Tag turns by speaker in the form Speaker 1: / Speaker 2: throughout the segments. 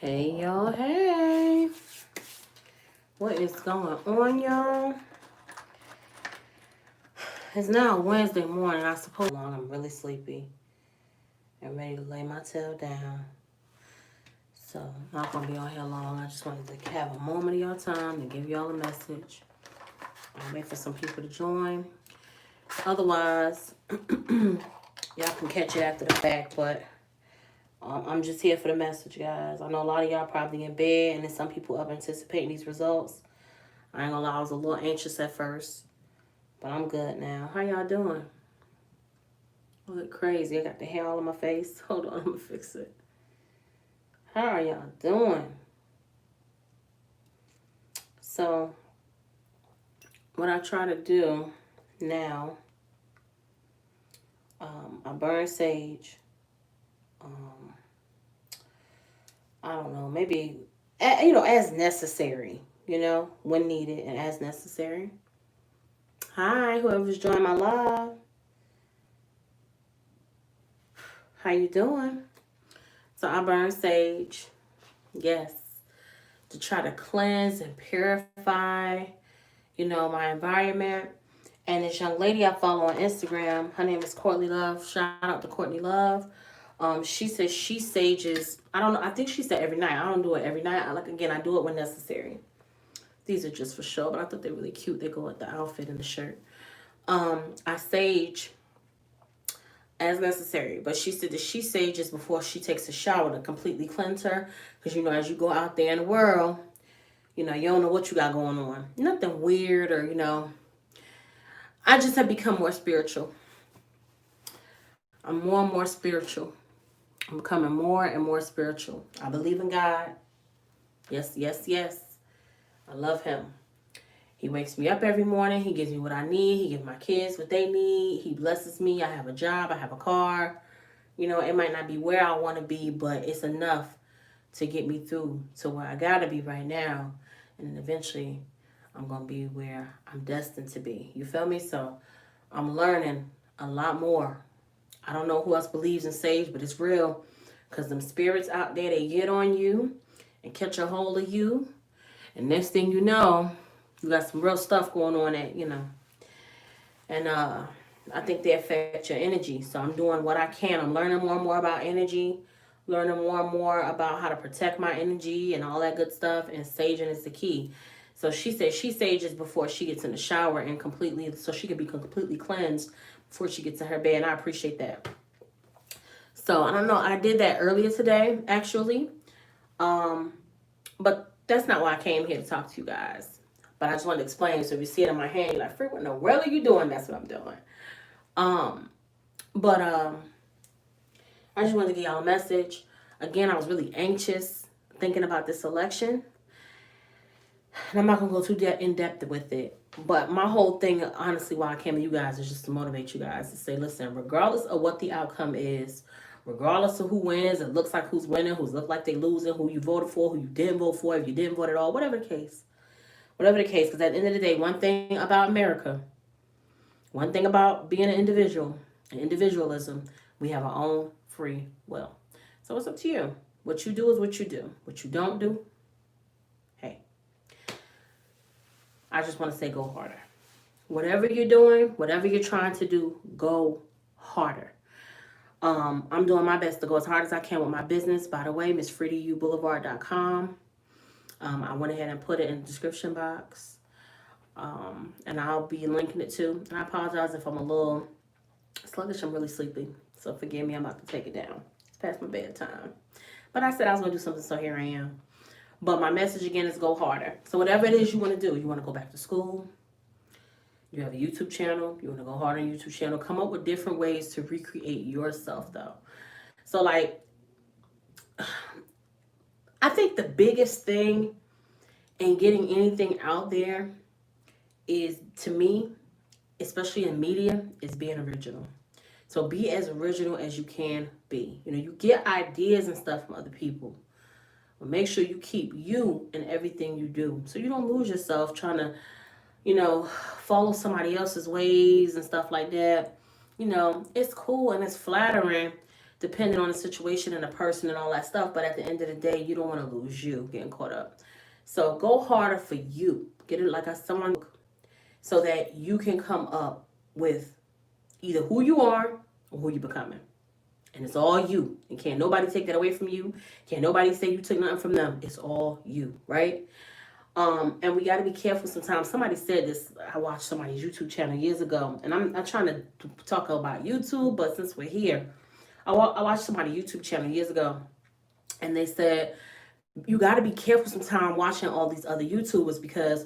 Speaker 1: Hey y'all, hey. What is going on, y'all? It's now Wednesday morning. I suppose I'm really sleepy and ready to lay my tail down. So I'm not gonna be on here long. I just wanted to have a moment of your time to give y'all a message. I'll wait for some people to join. Otherwise, y'all can catch it after the fact, but I'm just here for the message, guys. I know a lot of y'all probably in bed, and then some people up anticipating these results. I ain't gonna lie, I was a little anxious at first, but I'm good now. How y'all doing? I look crazy. I got the hair all on my face. Hold on, I'm gonna fix it. How are y'all doing? So, what I try to do now, I burn sage. Um, I don't know, maybe, as necessary, when needed and as necessary. Hi, whoever's joined my live. How you doing? So I burn sage, yes, to try to cleanse and purify, my environment. And this young lady I follow on Instagram, her name is Courtney Love. Shout out to Courtney Love. She says she sages. I don't know. I think she said every night. I don't do it every night. I do it when necessary. These are just for show, but I thought they were really cute. They go with the outfit and the shirt. I sage as necessary, but she said that she sages before she takes a shower to completely cleanse her. Because as you go out there in the world, you don't know what you got going on. Nothing weird or I just have become more spiritual. I'm more and more spiritual. I'm becoming more and more spiritual. I believe in God. Yes, yes, yes. I love Him. He wakes me up every morning. He gives me what I need. He gives my kids what they need. He blesses me. I have a job. I have a car. It might not be where I want to be, but it's enough to get me through to where I got to be right now. And then eventually I'm going to be where I'm destined to be. You feel me? So I'm learning a lot more. I don't know who else believes in sage, but it's real. Because them spirits out there, they get on you and catch a hold of you. And next thing you know, you got some real stuff going on And I think they affect your energy. So I'm doing what I can. I'm learning more and more about energy. Learning more and more about how to protect my energy and all that good stuff. And saging is the key. So she said she sages before she gets in the shower and so she can be completely cleansed before she gets in her bed. And I appreciate that. So I don't know. I did that earlier today, actually. But that's not why I came here to talk to you guys. But I just wanted to explain. So if you see it in my hand, you're like, Freak, what in the world are you doing? That's what I'm doing. But I just wanted to give y'all a message. Again, I was really anxious thinking about this election. And I'm not going to go too in depth with it. But my whole thing, honestly, why I came to you guys is just to motivate you guys to say, listen, regardless of what the outcome is, regardless of who wins, it looks like who's winning, who's look like they losing, who you voted for, who you didn't vote for, if you didn't vote at all, whatever the case. Whatever the case, because at the end of the day, one thing about America, one thing about being an individual and individualism, we have our own free will. So it's up to you. What you do is what you do. What you don't do, hey, I just want to say go harder. Whatever you're doing, whatever you're trying to do, go harder. I'm doing my best to go as hard as I can with my business. By the way, MissFreeDUBoulevard.com. I went ahead and put it in the description box. And I'll be linking it too. And I apologize if I'm a little sluggish. I'm really sleepy. So forgive me. I'm about to take it down. It's past my bedtime. But I said I was going to do something, so here I am. But my message again is go harder. So whatever it is you want to do, you want to go back to school, you have a YouTube channel, you want to go hard on YouTube channel, come up with different ways to recreate yourself though. So I think the biggest thing in getting anything out there is, to me, especially in media, is being original. So be as original as you can be. You get ideas and stuff from other people. But make sure you keep you in everything you do. So you don't lose yourself trying to, follow somebody else's ways and stuff like that. It's cool and it's flattering depending on the situation and the person and all that stuff. But at the end of the day, you don't want to lose you getting caught up. So go harder for you. Get it like someone, so that you can come up with either who you are or who you're becoming. And it's all you. And can't nobody take that away from you. Can't nobody say you took nothing from them. It's all you, right? And we got to be careful sometimes. Somebody said this. I watched somebody's YouTube channel years ago. And I'm not trying to talk about YouTube, but since we're here, I watched somebody's YouTube channel years ago. And they said, you got to be careful sometimes watching all these other YouTubers, because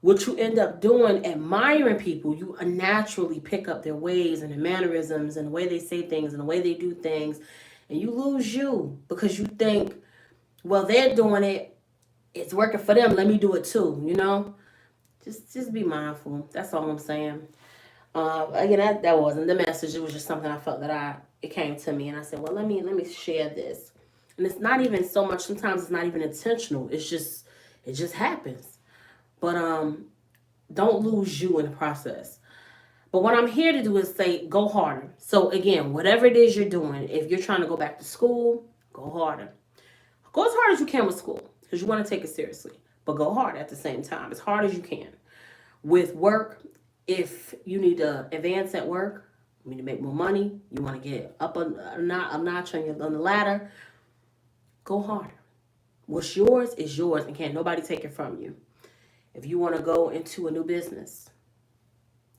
Speaker 1: what you end up doing, admiring people, you naturally pick up their ways and their mannerisms and the way they say things and the way they do things. And you lose you because you think, well, they're doing it. It's working for them. Let me do it too, you know? Just be mindful. That's all I'm saying. Again, that wasn't the message. It was just something I felt that it came to me. And I said, well, let me share this. And it's not even so much, sometimes it's not even intentional. It just happens. But don't lose you in the process. But what I'm here to do is say, go harder. So again, whatever it is you're doing, if you're trying to go back to school, go harder. Go as hard as you can with school, because you want to take it seriously. But go hard at the same time, as hard as you can. With work, if you need to advance at work, you need to make more money, you want to get up a notch on the ladder, go harder. What's yours is yours, and can't nobody take it from you. If you want to go into a new business,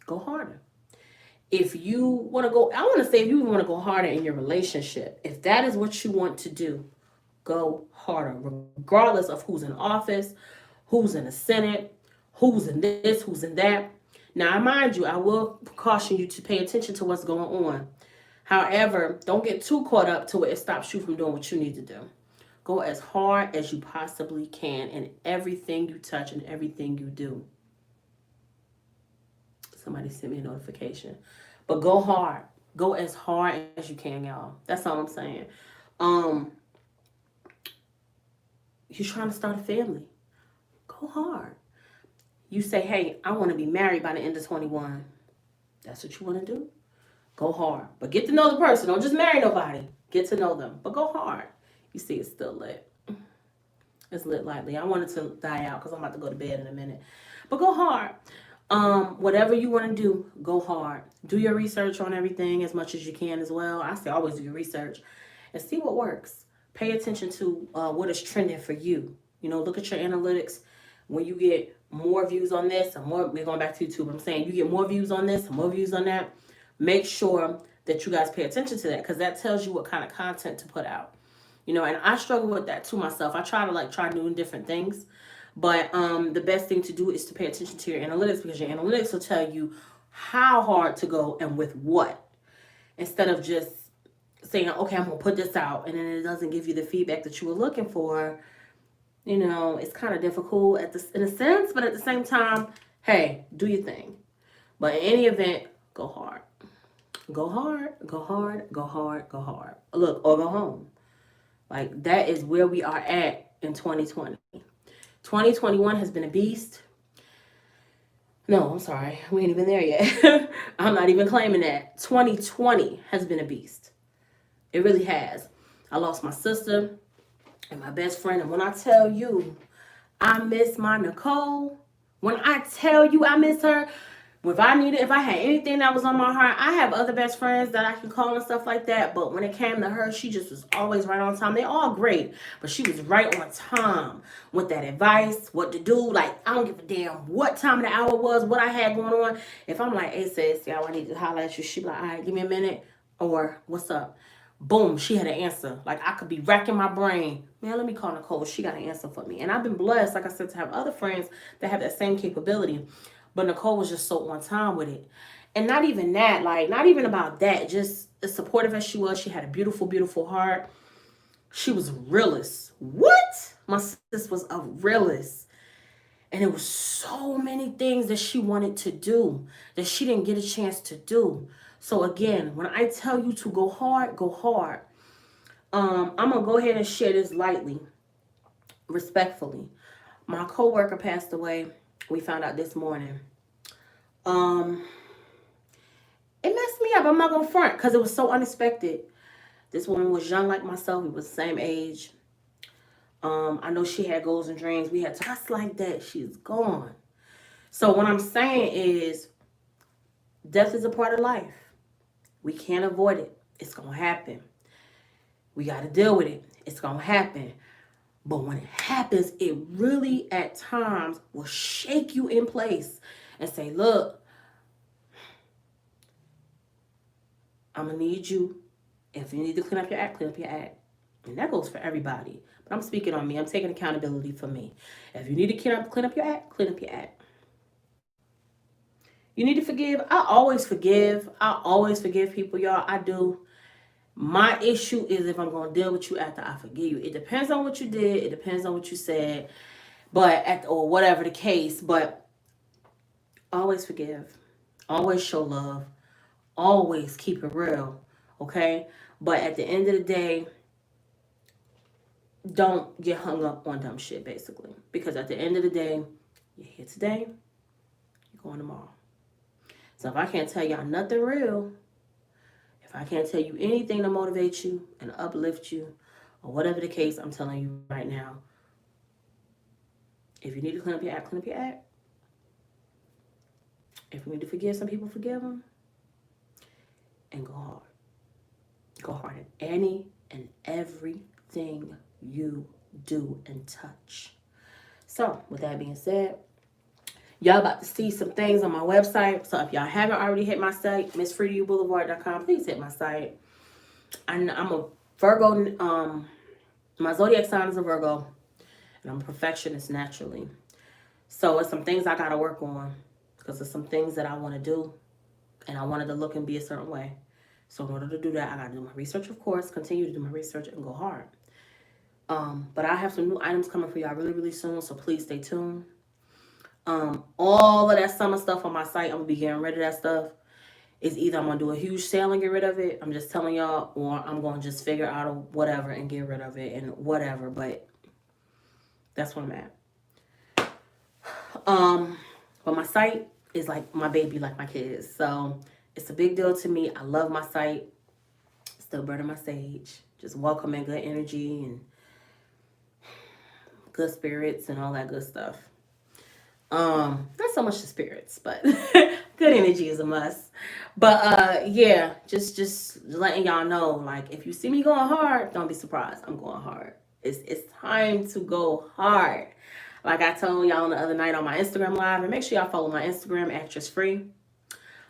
Speaker 1: go harder. If you want to go, I want to say, if you want to go harder in your relationship, if that is what you want to do, go harder, regardless of who's in office, who's in the Senate, who's in this, who's in that. Now, mind you, I will caution you to pay attention to what's going on. However, don't get too caught up to where it stops you from doing what you need to do. Go as hard as you possibly can in everything you touch and everything you do. Somebody sent me a notification. But go hard. Go as hard as you can, y'all. That's all I'm saying. You're trying to start a family. Go hard. You say, hey, I want to be married by the end of 21. That's what you want to do? Go hard. But get to know the person. Don't just marry nobody. Get to know them. But go hard. You see, it's still lit. It's lit lightly. I wanted to die out because I'm about to go to bed in a minute. But go hard. Whatever you want to do, go hard. Do your research on everything as much as you can as well. I say always do your research and see what works. Pay attention to what is trending for you. You know, look at your analytics. When you get more views on this, and more, we're going back to YouTube. I'm saying you get more views on this and more views on that. Make sure that you guys pay attention to that, because that tells you what kind of content to put out. You know, and I struggle with that too myself. I try doing different things. But the best thing to do is to pay attention to your analytics, because your analytics will tell you how hard to go and with what. Instead of just saying, okay, I'm going to put this out, and then it doesn't give you the feedback that you were looking for. You know, it's kind of difficult in a sense, but at the same time, hey, do your thing. But in any event, go hard. Go hard, go hard, go hard, go hard. Look, or go home. Like, that is where we are at in 2020. 2021 has been a beast. No, I'm sorry. We ain't even there yet. I'm not even claiming that. 2020 has been a beast. It really has. I lost my sister and my best friend. And when I tell you I miss my Nicole, when I tell you I miss her, if I had anything that was on my heart, I have other best friends that I can call and stuff like that. But when it came to her, she just was always right on time. They're all great, but she was right on time with that advice, what to do. Like, I don't give a damn what time of the hour was, what I had going on. If I'm like, hey, sis, y'all, I need to holler at you. She be like, all right, give me a minute. Or, what's up? Boom, she had an answer. Like, I could be racking my brain. Man, let me call Nicole. She got an answer for me. And I've been blessed, like I said, to have other friends that have that same capability. But Nicole was just so on time with it. And not even that, like, not even about that. Just as supportive as she was, she had a beautiful, beautiful heart. She was a realist. What? My sis was a realist. And there was so many things that she wanted to do that she didn't get a chance to do. So again, when I tell you to go hard, go hard. I'm going to go ahead and share this lightly, respectfully. My coworker passed away. We found out this morning. It messed me up. I'm not going to front because it was so unexpected. This woman was young like myself. We was the same age. I know she had goals and dreams. We had just like that. She's gone. So what I'm saying is, death is a part of life. We can't avoid it. It's going to happen. We got to deal with it. It's going to happen. But when it happens, it really at times will shake you in place and say, look, I'm going to need you. If you need to clean up your act, clean up your act. And that goes for everybody. But I'm speaking on me. I'm taking accountability for me. If you need to clean up your act, clean up your act. You need to forgive. I always forgive. I always forgive people, y'all. I do. My issue is if I'm going to deal with you after I forgive you. It depends on what you did. It depends on what you said. Or whatever the case. But always forgive. Always show love. Always keep it real. Okay? But at the end of the day, don't get hung up on dumb shit, basically. Because at the end of the day, you're here today, you're going tomorrow. So if I can't tell y'all nothing real, if I can't tell you anything to motivate you and uplift you, or whatever the case, I'm telling you right now, if you need to clean up your act, clean up your act. If you need to forgive some people, forgive them. And go hard. Go hard at any and everything you do and touch. So, with that being said, y'all about to see some things on my website. So if y'all haven't already hit my site, MissFreeToYouBoulevard.com, please hit my site. I'm a Virgo. My zodiac sign is a Virgo, and I'm a perfectionist naturally. So it's some things I gotta work on because there's some things that I want to do, and I wanted to look and be a certain way. So in order to do that, I gotta do my research, of course, continue to do my research and go hard. But I have some new items coming for y'all really, really soon, so please stay tuned. All of that summer stuff on my site, I'm gonna be getting rid of that stuff. It's either I'm gonna do a huge sale and get rid of it, I'm just telling y'all, or I'm gonna just figure out whatever and get rid of it and whatever, but that's where I'm at. But my site is like my baby, like my kids. So it's a big deal to me. I love my site. Still burning my sage. Just welcoming good energy and good spirits and all that good stuff. Not so much the spirits, but good energy is a must. But yeah, just letting y'all know, like, if you see me going hard, don't be surprised. I'm going hard. It's time to go hard. Like I told y'all the other night on my Instagram live, and make sure y'all follow my Instagram, Actress Free.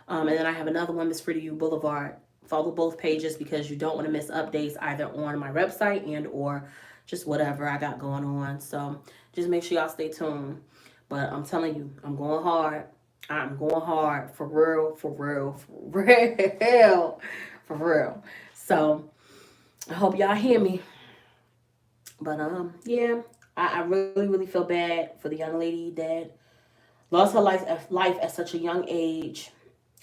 Speaker 1: And then I have another one, Miss Free to You Boulevard. Follow both pages because you don't want to miss updates either on my website and or just whatever I got going on. So just make sure y'all stay tuned. But I'm telling you, I'm going hard. I'm going hard for real, for real, for real, for real. So I hope y'all hear me. But yeah, I really, really feel bad for the young lady that lost her life at such a young age.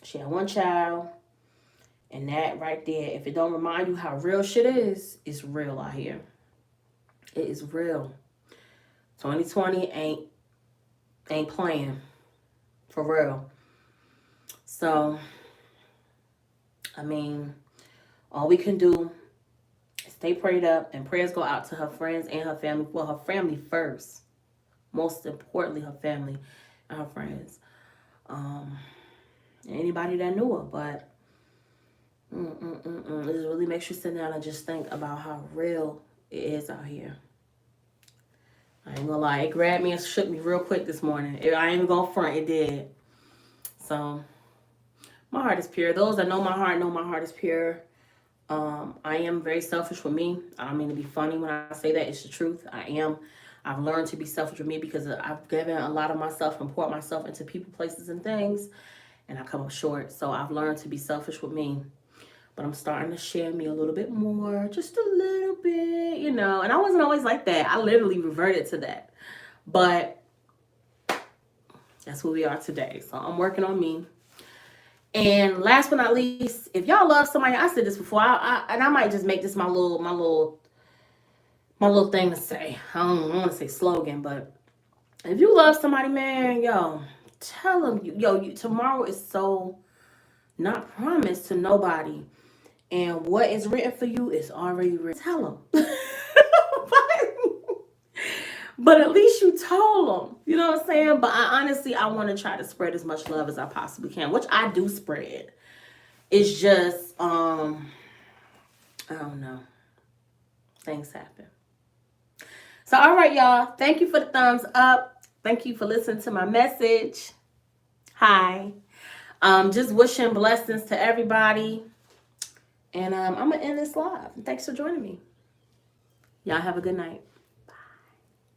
Speaker 1: She had one child. And that right there, if it don't remind you how real shit is, it's real out here. It is real. 2020 ain't playing. For real. So, I mean, all we can do is stay prayed up, and prayers go out to her friends and her family. Well, her family first. Most importantly, her family and her friends. Anybody that knew her, but it just really makes you sit down and just think about how real it is out here. I ain't gonna lie, it grabbed me and shook me real quick this morning. I ain't even gonna front, it did. So, my heart is pure. Those that know my heart is pure. I am very selfish with me. I don't mean to be funny when I say that. It's the truth. I am. I've learned to be selfish with me because I've given a lot of myself and poured myself into people, places, and things, and I come up short. So I've learned to be selfish with me. But I'm starting to share me a little bit more, just a little bit, you know. And I wasn't always like that. I literally reverted to that. But that's who we are today. So I'm working on me. And last but not least, if y'all love somebody, I said this before, and I might just make this my little thing to say. I don't want to say slogan, but if you love somebody, man, yo, tell them, tomorrow is so not promised to nobody. And what is written for you is already written. Tell them. But at least you told them. You know what I'm saying? But I want to try to spread as much love as I possibly can, which I do spread. It's just, I don't know. Things happen. So, all right, y'all. Thank you for the thumbs up. Thank you for listening to my message. Hi. Just wishing blessings to everybody. And I'm going to end this live. Thanks for joining me. Y'all have a good night.